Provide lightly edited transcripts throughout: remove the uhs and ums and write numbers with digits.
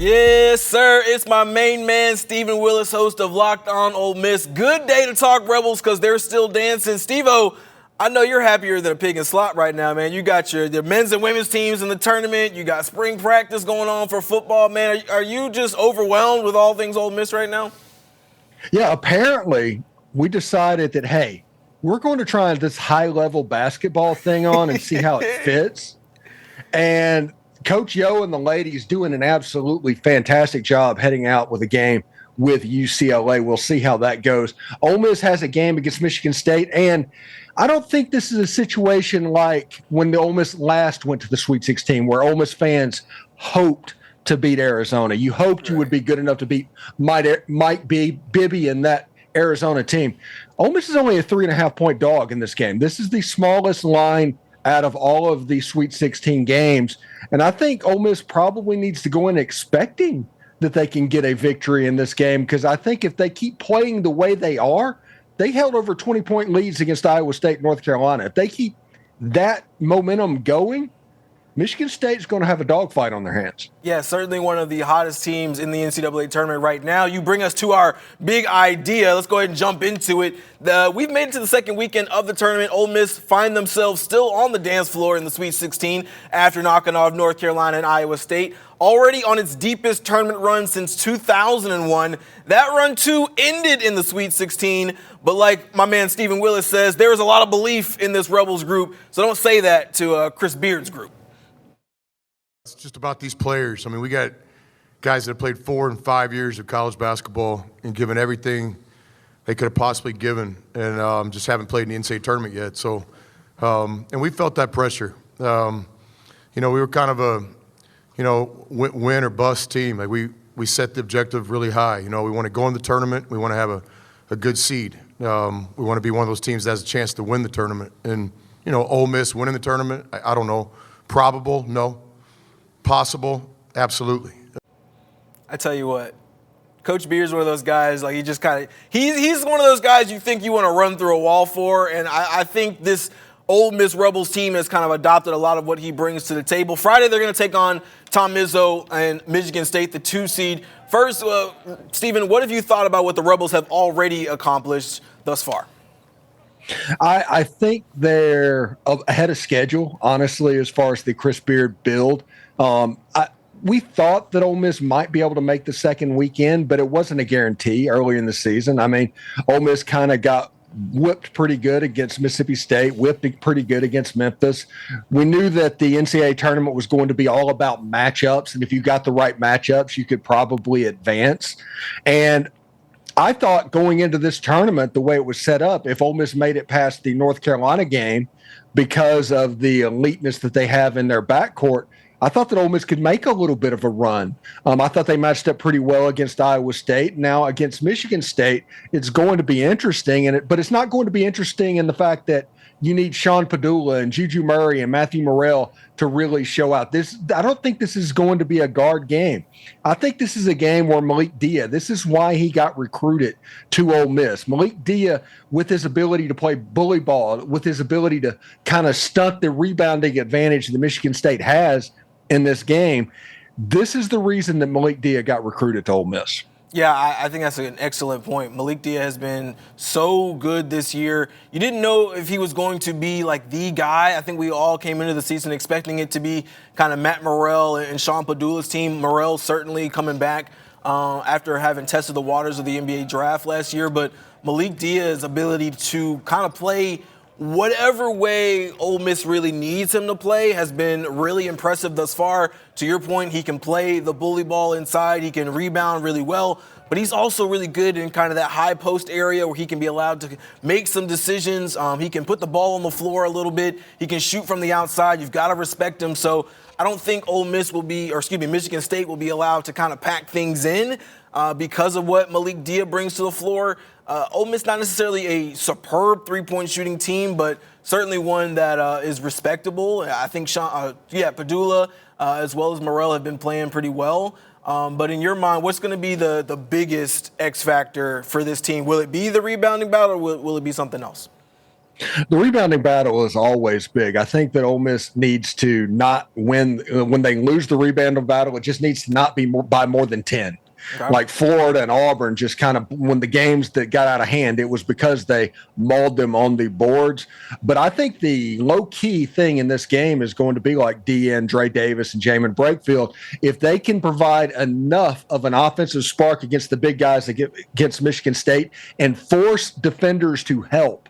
Yes, sir. It's my main man, Steven Willis, host of LockedOn Ole Miss. Good day to talk Rebels because they're still dancing. Steve-O, I know you're happier than a pig in slot right now, man. You got your men's and women's teams in the tournament. You got spring practice going on for football, man. Are you just overwhelmed with all things Ole Miss right now? Yeah, apparently we decided that, hey, we're going to try this high-level basketball thing on and see how it fits. And Coach Yo and the ladies doing an absolutely fantastic job heading out with a game with UCLA. We'll see how that goes. Ole Miss has a game against Michigan State, and I don't think this is a situation like when the Ole Miss last went to the Sweet 16 where Ole Miss fans hoped to beat Arizona. You hoped you would be good enough to beat Mike Bibby and that Arizona team. Ole Miss is only a 3.5-point dog in this game. This is the smallest line out of all of the Sweet 16 games. And I think Ole Miss probably needs to go in expecting that they can get a victory in this game, because I think if they keep playing the way they are, they held over 20-point leads against Iowa State and North Carolina. If they keep that momentum going, Michigan State is going to have a dogfight on their hands. Yeah, certainly one of the hottest teams in the NCAA tournament right now. You bring us to our big idea. Let's go ahead and jump into it. We've made it to the second weekend of the tournament. Ole Miss find themselves still on the dance floor in the Sweet 16 after knocking off North Carolina and Iowa State. Already on its deepest tournament run since 2001. That run, too, ended in the Sweet 16. But like my man Steven Willis says, there is a lot of belief in this Rebels group. So don't say that to Chris Beard's group. It's just about these players. I mean, we got guys that have played 4 and 5 years of college basketball and given everything they could have possibly given, and just haven't played in the NCAA tournament yet. So, and we felt that pressure. We were kind of a, win or bust team. Like we set the objective really high. We want to go in the tournament. We want to have a good seed. We want to be one of those teams that has a chance to win the tournament. And, Ole Miss winning the tournament, I don't know. Probable? No. Possible? Absolutely. I tell you what, Coach Beard's one of those guys, like he just kind of, he's one of those guys you think you want to run through a wall for, and I think this Ole Miss Rebels team has kind of adopted a lot of what he brings to the table. Friday, they're going to take on Tom Izzo and Michigan State, the 2 seed. First, Steven, what have you thought about what the Rebels have already accomplished thus far? I think they're ahead of schedule, honestly, as far as the Chris Beard build. We thought that Ole Miss might be able to make the second weekend, but it wasn't a guarantee earlier in the season. I mean, Ole Miss kind of got whipped pretty good against Mississippi State, whipped pretty good against Memphis. We knew that the NCAA tournament was going to be all about matchups, and if you got the right matchups, you could probably advance. And I thought going into this tournament, the way it was set up, if Ole Miss made it past the North Carolina game because of the eliteness that they have in their backcourt, I thought that Ole Miss could make a little bit of a run. I thought they matched up pretty well against Iowa State. Now against Michigan State, it's going to be interesting, but it's not going to be interesting in the fact that you need Sean Padula and Juju Murray and Matthew Morrell to really show out. I don't think this is going to be a guard game. I think this is a game where Malik Dia, this is why he got recruited to Ole Miss. Malik Dia, with his ability to play bully ball, with his ability to kind of stunt the rebounding advantage that Michigan State has in this game, this is the reason that Malik Dia got recruited to Ole Miss. Yeah, I think that's an excellent point. Malik Dia has been so good this year. You didn't know if he was going to be like the guy. I think we all came into the season expecting it to be kind of Matt Morrell and Sean Padula's team. Morrell certainly coming back after having tested the waters of the NBA draft last year. But Malik Dia's ability to kind of play whatever way Ole Miss really needs him to play has been really impressive thus far. To your point, he can play the bully ball inside. He can rebound really well. But he's also really good in kind of that high post area where he can be allowed to make some decisions. He can put the ball on the floor a little bit. He can shoot from the outside. You've got to respect him. So I don't think Michigan State will be allowed to kind of pack things in because of what Malik Dia brings to the floor. Ole Miss not necessarily a superb three-point shooting team, but certainly one that is respectable. I think Padula as well as Morrell have been playing pretty well. But in your mind, what's going to be the biggest X factor for this team? Will it be the rebounding battle, or will it be something else? The rebounding battle is always big. I think that Ole Miss needs to not win when they lose the rebounding battle. It just needs to not be by more than 10. Okay. Like Florida and Auburn, just kind of when the games that got out of hand, it was because they mauled them on the boards. But I think the low key thing in this game is going to be like DN, Dre Davis, and Jamin Brakefield. If they can provide enough of an offensive spark against the big guys against Michigan State and force defenders to help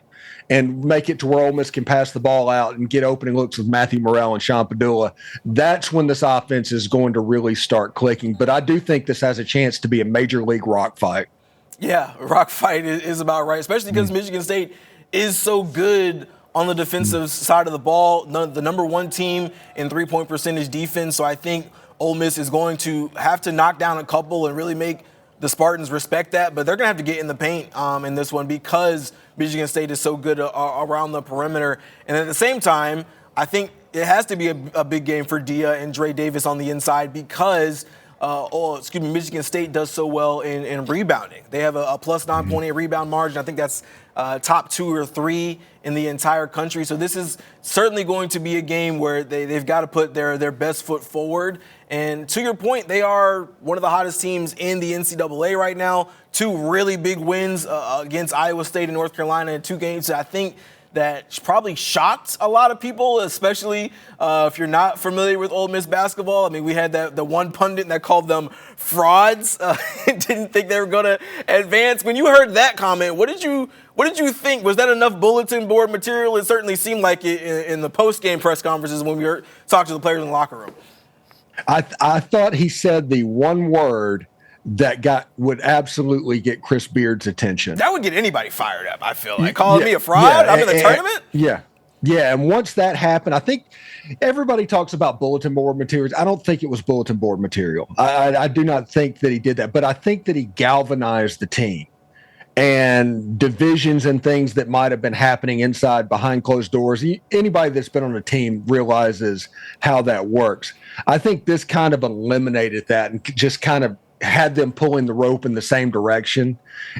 and make it to where Ole Miss can pass the ball out and get opening looks with Matthew Morrell and Sean Padula, that's when this offense is going to really start clicking. But I do think this has a chance to be a major league rock fight. Yeah, rock fight is about right, especially because Michigan State is so good on the defensive side of the ball, the number one team in three-point percentage defense. So I think Ole Miss is going to have to knock down a couple and really make the Spartans respect that, but they're going to have to get in the paint in this one because Michigan State is so good around the perimeter. And at the same time, I think it has to be a big game for Dia and Dre Davis on the inside because Michigan State does so well in rebounding. They have a plus 9.8 rebound margin. I think that's top 2 or 3 in the entire country. So this is certainly going to be a game where they've got to put their best foot forward. And to your point, they are one of the hottest teams in the NCAA right now. 2 really big wins against Iowa State and North Carolina in 2 games that I think that probably shocked a lot of people, especially if you're not familiar with Ole Miss basketball. I mean, we had the one pundit that called them frauds. Didn't think they were going to advance. When you heard that comment, what did you think? Was that enough bulletin board material? It certainly seemed like it in the post-game press conferences when we were talking to the players in the locker room. I thought he said the one word that would absolutely get Chris Beard's attention. That would get anybody fired up, I feel like. Calling me a fraud? I'm in the tournament? Yeah. And once that happened, I think everybody talks about bulletin board materials. I don't think it was bulletin board material. I do not think that he did that, but I think that he galvanized the team. And divisions and things that might have been happening inside behind closed doors. Anybody that's been on a team realizes how that works. I think this kind of eliminated that and just kind of had them pulling the rope in the same direction.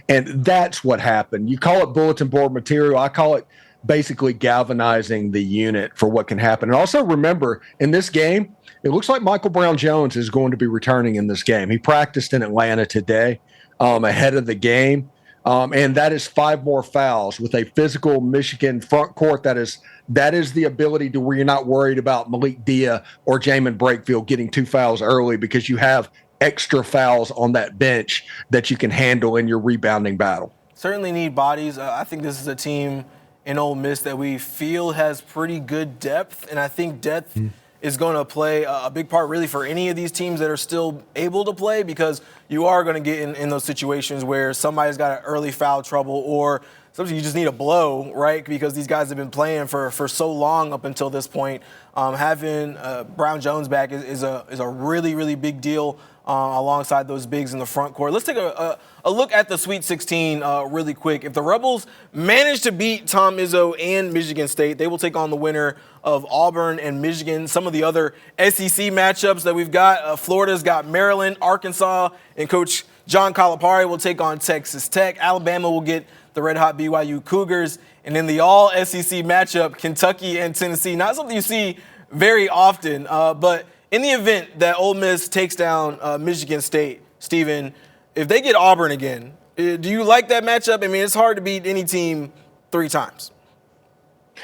And that's what happened. You call it bulletin board material. I call it basically galvanizing the unit for what can happen. And also remember, in this game, it looks like Michael Brown-Jones is going to be returning in this game. He practiced in Atlanta today ahead of the game. And that is 5 more fouls with a physical Michigan front court. That is the ability to where you're not worried about Malik Dia or Jamin Brakefield getting 2 fouls early because you have extra fouls on that bench that you can handle in your rebounding battle. Certainly need bodies. I think this is a team in Ole Miss that we feel has pretty good depth, and I think depth is going to play a big part really for any of these teams that are still able to play because you are going to get in those situations where somebody's got an early foul trouble or sometimes you just need a blow, right? Because these guys have been playing for so long up until this point. Having Brown-Jones back is a really, really big deal alongside those bigs in the front court. Let's take a look at the Sweet 16 really quick. If the Rebels manage to beat Tom Izzo and Michigan State, they will take on the winner of Auburn and Michigan. Some of the other SEC matchups that we've got, Florida's got Maryland, Arkansas, and Coach John Calipari will take on Texas Tech. Alabama will get the red-hot BYU Cougars. And in the all-SEC matchup, Kentucky and Tennessee. Not something you see very often, but in the event that Ole Miss takes down Michigan State, Steven, if they get Auburn again, do you like that matchup? I mean, it's hard to beat any team 3 times.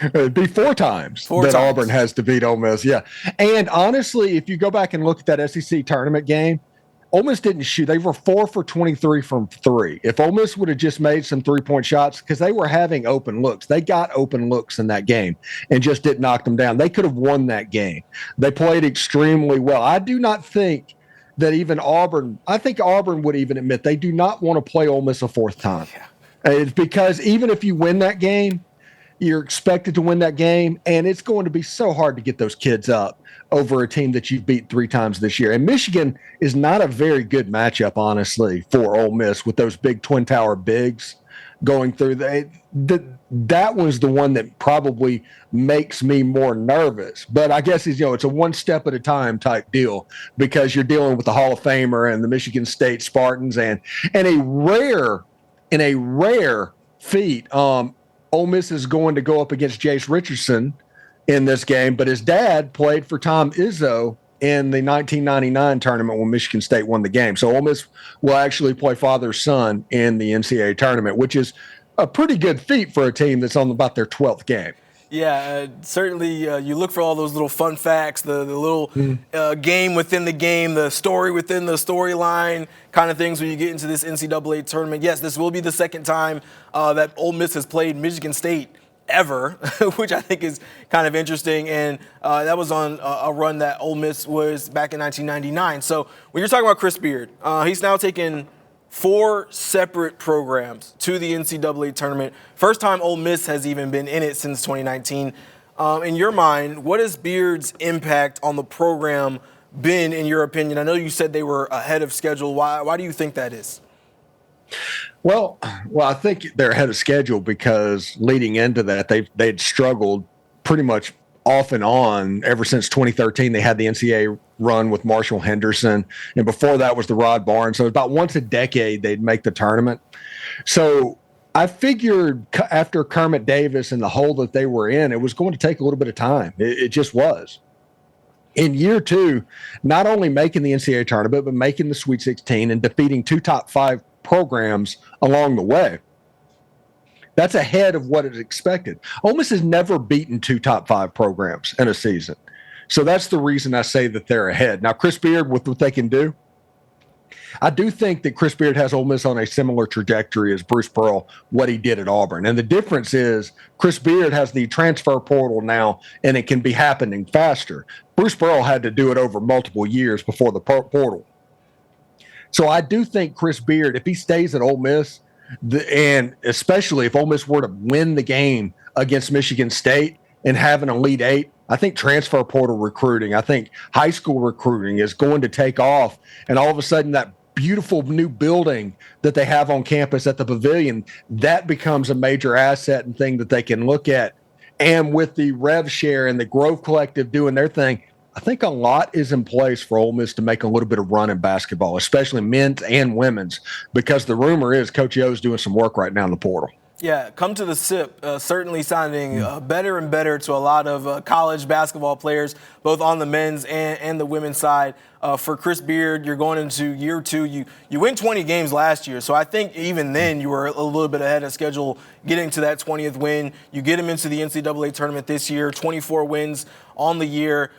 It'd be 4 times that Auburn has to beat Ole Miss, yeah. And honestly, if you go back and look at that SEC tournament game, Ole Miss didn't shoot. They were 4 for 23 from 3. If Ole Miss would have just made some 3-point shots, because they were having open looks. They got open looks in that game and just didn't knock them down. They could have won that game. They played extremely well. I do not think that even Auburn, I think Auburn would even admit they do not want to play Ole Miss a 4th time. Yeah. It's because even if you win that game, you're expected to win that game, and it's going to be so hard to get those kids up over a team that you've beat 3 times this year. And Michigan is not a very good matchup, honestly, for Ole Miss with those big Twin Tower bigs going through. That was the one that probably makes me more nervous. But I guess it's a one step at a time type deal because you're dealing with the Hall of Famer and the Michigan State Spartans and a rare feat. Ole Miss is going to go up against Jace Richardson in this game, but his dad played for Tom Izzo in the 1999 tournament when Michigan State won the game. So Ole Miss will actually play father-son in the NCAA tournament, which is a pretty good feat for a team that's on about their 12th game. Yeah, certainly you look for all those little fun facts, the little game within the game, the story within the storyline kind of things when you get into this NCAA tournament. Yes, this will be the second time that Ole Miss has played Michigan State ever, which I think is kind of interesting. And that was on a run that Ole Miss was back in 1999. So when you're talking about Chris Beard, he's now taken 4 separate programs to the NCAA tournament. First time Ole Miss has even been in it since 2019. In your mind, what has Beard's impact on the program been, in your opinion? I know you said they were ahead of schedule. Why do you think that is? Well, I think they're ahead of schedule because leading into that, they'd struggled pretty much off and on ever since 2013. They had the NCAA run with Marshall Henderson, and before that was the Rod Barnes. So about once a decade they'd make the tournament. So I figured after Kermit Davis and the hole that they were in, it was going to take a little bit of time. It just was. In year 2, not only making the NCAA tournament, but making the Sweet 16 and defeating 2 top 5 programs along the way. That's ahead of what is expected. Ole Miss has never beaten 2 top 5 programs in a season. So that's the reason I say that they're ahead. Now, Chris Beard, with what they can do, I do think that Chris Beard has Ole Miss on a similar trajectory as Bruce Pearl, what he did at Auburn. And the difference is Chris Beard has the transfer portal now, and it can be happening faster. Bruce Pearl had to do it over multiple years before the portal. So I do think Chris Beard, if he stays at Ole Miss, and especially if Ole Miss were to win the game against Michigan State and have an Elite Eight, I think transfer portal recruiting, I think high school recruiting is going to take off. And all of a sudden that beautiful new building that they have on campus at the Pavilion, that becomes a major asset and thing that they can look at. And with the Rev Share and the Grove Collective doing their thing, I think a lot is in place for Ole Miss to make a little bit of run in basketball, especially men's and women's, because the rumor is Coach O's doing some work right now in the portal. Yeah, come to the SIP, certainly sounding better and better to a lot of college basketball players, both on the men's and the women's side. For Chris Beard, you're going into year 2. You win 20 games last year, so I think even then you were a little bit ahead of schedule getting to that 20th win. You get him into the NCAA tournament this year, 24 wins on the year.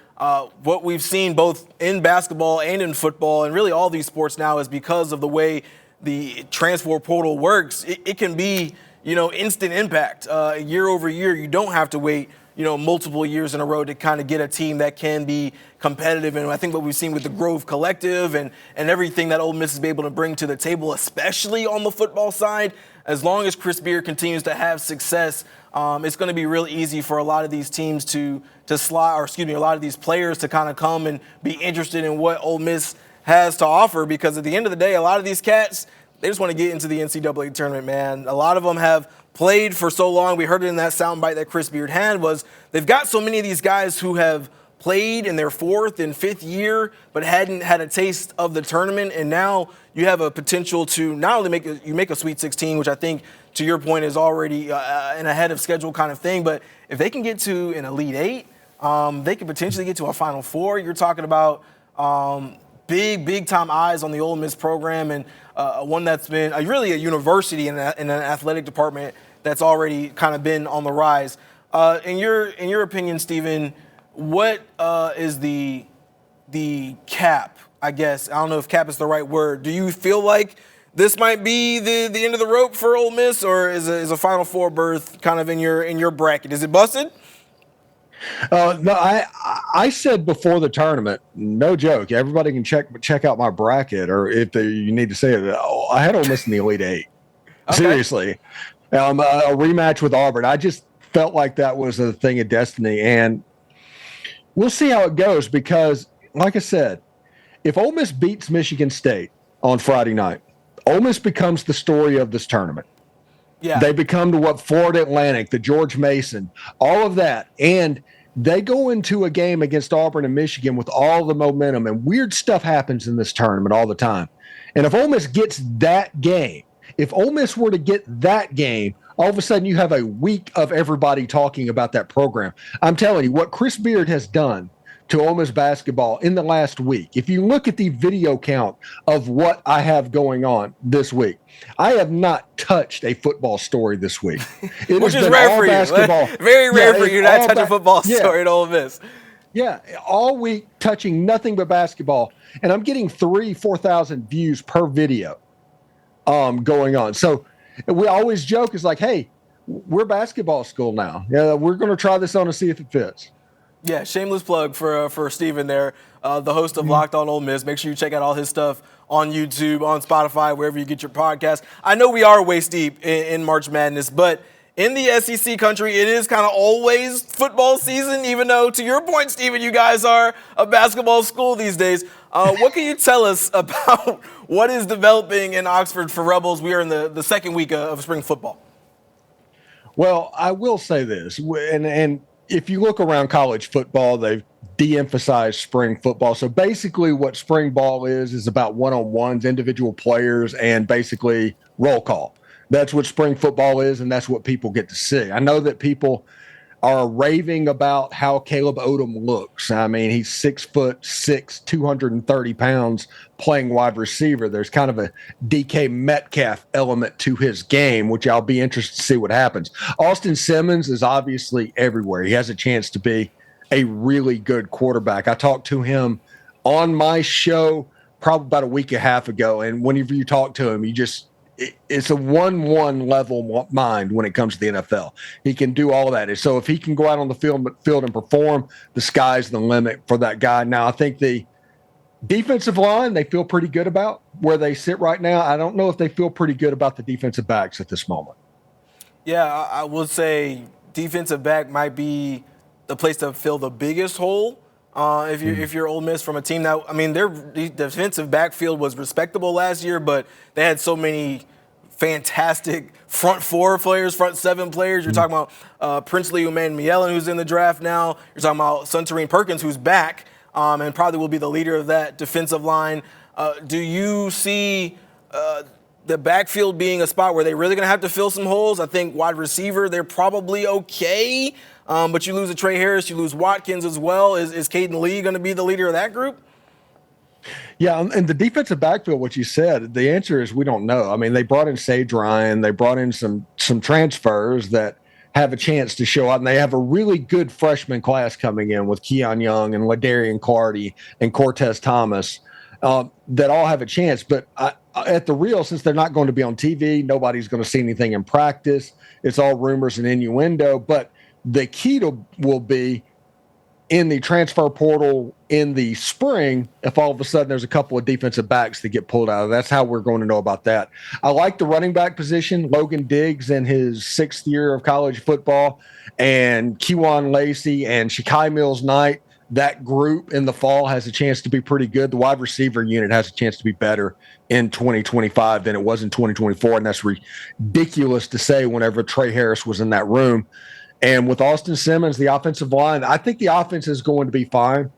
What we've seen both in basketball and in football and really all these sports now is because of the way the transfer portal works, it can be instant impact. Year over year, you don't have to wait, multiple years in a row to kind of get a team that can be competitive. And I think what we've seen with the Grove Collective and everything that Ole Miss is able to bring to the table, especially on the football side, as long as Chris Beard continues to have success, it's going to be real easy for a lot of these teams to slide, a lot of these players to kind of come and be interested in what Ole Miss has to offer. Because at the end of the day, a lot of these cats, they just want to get into the NCAA tournament, man. A lot of them have played for so long. We heard it in that soundbite that Chris Beard had was they've got so many of these guys who have played in their 4th and 5th year but hadn't had a taste of the tournament. And now you have a potential to not only make a Sweet 16, which I think, to your point, is already an ahead of schedule kind of thing, but if they can get to an Elite Eight, they could potentially get to a Final Four. You're talking about big time eyes on the Ole Miss program, and one that's been really a university in an athletic department that's already kind of been on the rise. In your opinion, Steven, what is the cap? I guess I don't know if cap is the right word. Do you feel like this might be the end of the rope for Ole Miss, or is a Final Four berth kind of in your bracket? Is it busted? No, I said before the tournament, no joke. Everybody can check out my bracket, or if you need to say it. I had Ole Miss in the Elite Eight. Okay. Seriously, a rematch with Auburn. I just felt like that was a thing of destiny, and we'll see how it goes. Because, like I said, if Ole Miss beats Michigan State on Friday night, Ole Miss becomes the story of this tournament. Yeah. They become to what Florida Atlantic, the George Mason, all of that. And they go into a game against Auburn and Michigan with all the momentum, and weird stuff happens in this tournament all the time. And if Ole Miss gets that game, if Ole Miss were to get that game all of a sudden you have a week of everybody talking about that program. I'm telling you, what Chris Beard has done to Ole Miss basketball in the last week, if you look at the video count of what I have going on this week, I have not touched a football story this week. Which is rare for you. Basketball. Very rare for you to not touch a football story at Ole Miss. Yeah, all week touching nothing but basketball. And I'm getting 4,000 views per video going on. So we always joke, is like, hey, we're basketball school now. Yeah, we're going to try this on and see if it fits. Yeah, shameless plug for Steven there, the host of LockedOn Ole Miss. Make sure you check out all his stuff on YouTube, on Spotify, wherever you get your podcast. I know we are waist deep in March Madness, but in the SEC country, it is kind of always football season, even though, to your point, Steven, you guys are a basketball school these days. What can you tell us about what is developing in Oxford for Rebels? We are in the second week of spring football. Well, I will say this, and if you look around college football, they've de-emphasized spring football. So basically what spring ball is about one-on-ones, individual players, and basically roll call. That's what spring football is, and that's what people get to see. I know that people are raving about how Caleb Odom looks. I mean, he's 6'6", 230 pounds, playing wide receiver. There's kind of a DK Metcalf element to his game, which I'll be interested to see what happens. Austin Simmons is obviously everywhere. He has a chance to be a really good quarterback. I talked to him on my show probably about a week and a half ago, and whenever you talk to him, it's a 1-1 level mind when it comes to the NFL. He can do all that. So if he can go out on the field and perform, the sky's the limit for that guy. Now, I think the defensive line, they feel pretty good about where they sit right now. I don't know if they feel pretty good about the defensive backs at this moment. Yeah, I would say defensive back might be the place to fill the biggest hole. If you're Ole Miss from a team that, I mean, their defensive backfield was respectable last year, but they had so many fantastic front four players, front seven players. You're talking about Princely Uman-Mielen, who's in the draft now. You're talking about Suntarine Perkins, who's back and probably will be the leader of that defensive line. Do you see the backfield being a spot where they're really going to have to fill some holes? I think wide receiver, they're probably okay. But you lose a Trey Harris, you lose Watkins as well. Is Caden Lee going to be the leader of that group? Yeah, and the defensive backfield, what you said, the answer is we don't know. I mean, they brought in Sage Ryan. They brought in some transfers that have a chance to show up, and they have a really good freshman class coming in with Keon Young and LaDarian Clardy and Cortez Thomas that all have a chance. But at the real, since they're not going to be on TV, nobody's going to see anything in practice. It's all rumors and innuendo, but the key will be in the transfer portal in the spring, if all of a sudden there's a couple of defensive backs that get pulled out of. That's how we're going to know about that. I like the running back position. Logan Diggs in his 6th year of college football, and Kewan Lacey and Shakai Mills-Knight. That group in the fall has a chance to be pretty good. The wide receiver unit has a chance to be better in 2025 than it was in 2024, and that's ridiculous to say whenever Trey Harris was in that room. And with Austin Simmons, the offensive line, I think the offense is going to be fine.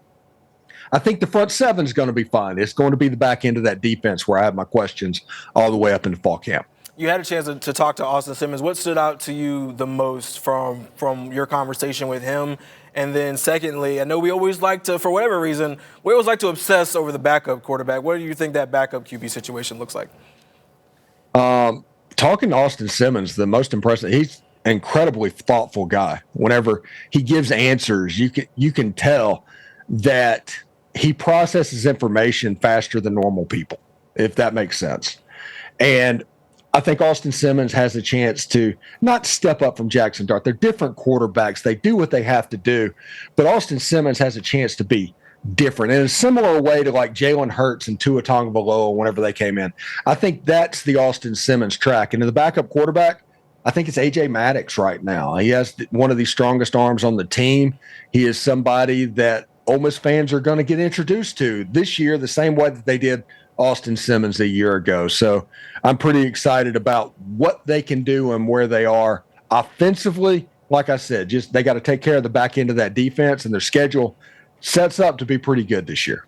I think the front seven is going to be fine. It's going to be the back end of that defense where I have my questions all the way up into fall camp. You had a chance to talk to Austin Simmons. What stood out to you the most from your conversation with him? And then secondly, I know we always like to, for whatever reason, we always like to obsess over the backup quarterback. What do you think that backup QB situation looks like? Talking to Austin Simmons, the most impressive, he's incredibly thoughtful guy. Whenever he gives answers, you can tell that he processes information faster than normal people, if that makes sense. And I think Austin Simmons has a chance to not step up from Jackson Dart. They're different quarterbacks. They do what they have to do, but Austin Simmons has a chance to be different in a similar way to like Jalen Hurts and Tua Tagovailoa whenever they came in. I think that's the Austin Simmons track. And in the backup quarterback, I think it's A.J. Maddox right now. He has one of the strongest arms on the team. He is somebody that Ole Miss fans are going to get introduced to this year the same way that they did Austin Simmons a year ago. So I'm pretty excited about what they can do and where they are offensively. Like I said, just they got to take care of the back end of that defense, and their schedule sets up to be pretty good this year.